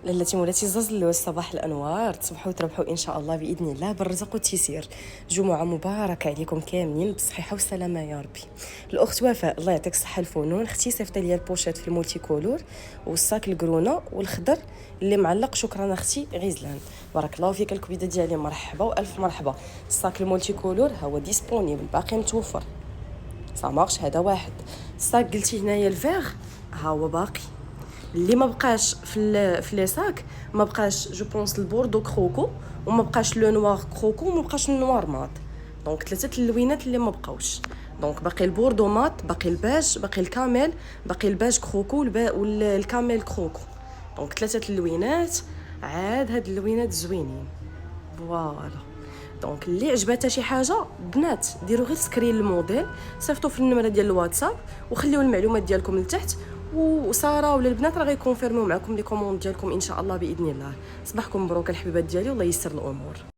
لالتي مولاتي زازلوز، صباح الانوار، تصبحوا وتربحوا ان شاء الله باذن الله بالرزق والتيسير. جمعه مباركه عليكم كاملين بالصحه والسلامه يا ربي. الاخت وفاء الله يعطيك الصحه الفنون، اختي صيفط لي البوشيت في المولتي كولور والصاك الكرونا والخضر اللي معلق. شكرا اختي غزلان، بارك الله فيك. الكبيده ديالي مرحبا والف مرحبا. الصاك المولتي كولور هو ديسپونيبل باقي متوفر، صامارش هذا واحد. الصاك قلتي هنايا الفيغ ها هو باقي. اللي ما بقاش في لي ساك ما بقاش جو بونس البوردو كروكو، وما بقاش لو نوار كروكو، وما بقاش النوار مات. دونك ثلاثه اللوينات اللي ما بقاوش. دونك باقي البوردو مات، باقي الباج، باقي الكامل، باقي الباج كروكو والكامل كروكو. دونك ثلاثه اللوينات. عاد هاد اللوينات زوينين فوالا. دونك اللي عجباتها شي حاجه بنات ديروا غير سكرين الموديل، صيفطوا في النمره ديال الواتساب وخليو المعلومات ديالكم لتحت، وساره ولا البنات راه غيكونفيرميو معكم لي كوموند ديالكم ان شاء الله باذن الله. صباحكم مبروك الحبيبات ديالي، والله ييسر الامور.